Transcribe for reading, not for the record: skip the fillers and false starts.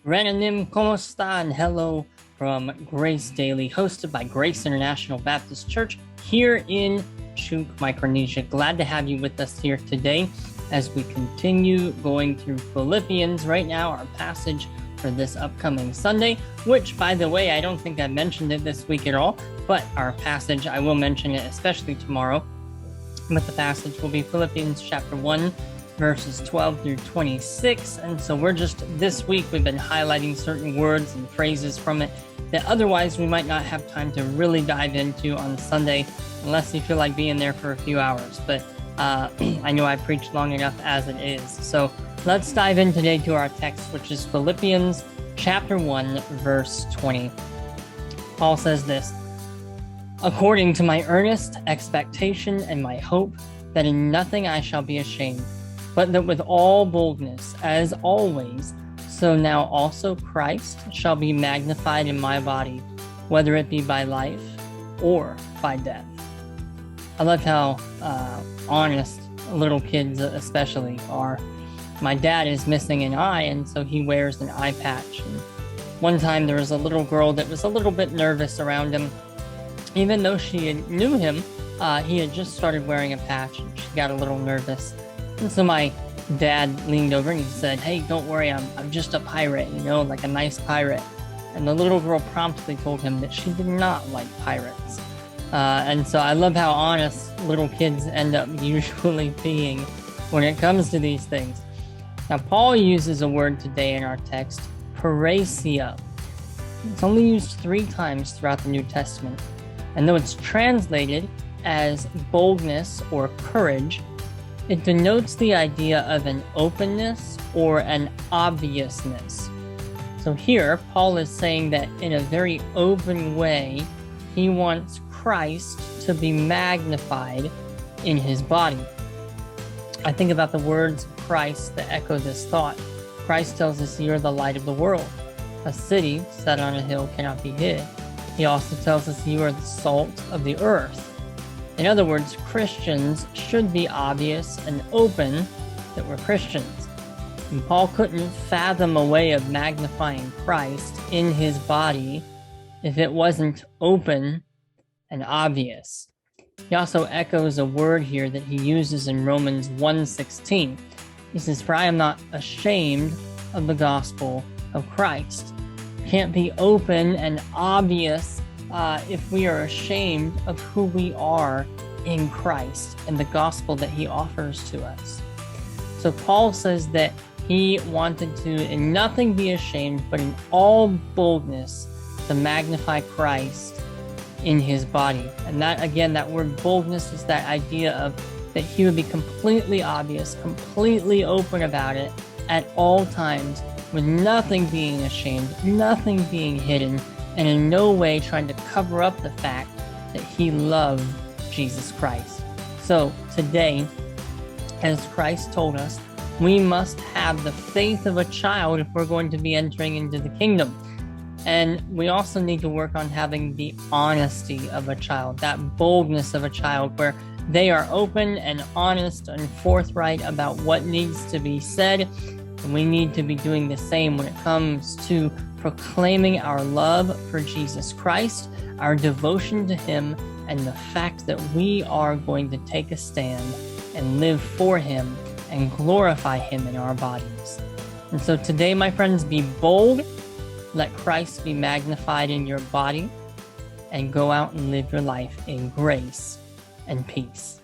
Renanim, ¿cómo están? Hello from Grace Daily, hosted by Grace International Baptist Church here in Chuuk, Micronesia. Glad to have you with us here today as we continue going through Philippians. Right now, our passage for this upcoming Sunday, which, by the way, I don't think I mentioned it this week at all, but our passage, I will mention it especially tomorrow. But the passage will be Philippians chapter 1, verses 12 through 26. And so this week, we've been highlighting certain words and phrases from it that otherwise we might not have time to really dive into on Sunday, unless you feel like being there for a few hours. But I know I preached long enough as it is. So let's dive in today to our text, which is Philippians chapter 1, verse 20. Paul says this: "According to my earnest expectation and my hope, that in nothing I shall be ashamed, but that with all boldness, as always, so now also Christ shall be magnified in my body, whether it be by life or by death." I love how honest little kids especially are. My dad is missing an eye, and so he wears an eye patch. And one time there was a little girl that was a little bit nervous around him. Even though she knew him, he had just started wearing a patch, and she got a little nervous. And so my dad leaned over and he said, "Hey, don't worry, I'm just a pirate, like a nice pirate." And the little girl promptly told him that she did not like pirates. And so I love how honest little kids end up usually being when it comes to these things. Now, Paul uses a word today in our text, parasia. It's only used 3 times throughout the New Testament. And though it's translated as boldness or courage, it denotes the idea of an openness or an obviousness. So here, Paul is saying that in a very open way, he wants Christ to be magnified in his body. I think about the words of Christ that echo this thought. Christ tells us, "You are the light of the world. A city set on a hill cannot be hid." He also tells us, "You are the salt of the earth." In other words, Christians should be obvious and open that we're Christians. And Paul couldn't fathom a way of magnifying Christ in his body if it wasn't open and obvious. He also echoes a word here that he uses in Romans 1:16. He says, "For I am not ashamed of the gospel of Christ." Can't be open and obvious if we are ashamed of who we are in Christ and the gospel that he offers to us. So Paul says that he wanted to in nothing be ashamed, but in all boldness to magnify Christ in his body. And that, again, that word boldness is that idea of that he would be completely obvious, completely open about it at all times, with nothing being ashamed, nothing being hidden, and in no way trying to cover up the fact that he loved Jesus Christ. So today, as Christ told us, we must have the faith of a child if we're going to be entering into the kingdom. And we also need to work on having the honesty of a child, that boldness of a child, where they are open and honest and forthright about what needs to be said. And we need to be doing the same when it comes to proclaiming our love for Jesus Christ, our devotion to him, and the fact that we are going to take a stand and live for him and glorify him in our bodies. And so today, my friends, be bold. Let Christ be magnified in your body, and go out and live your life in grace and peace.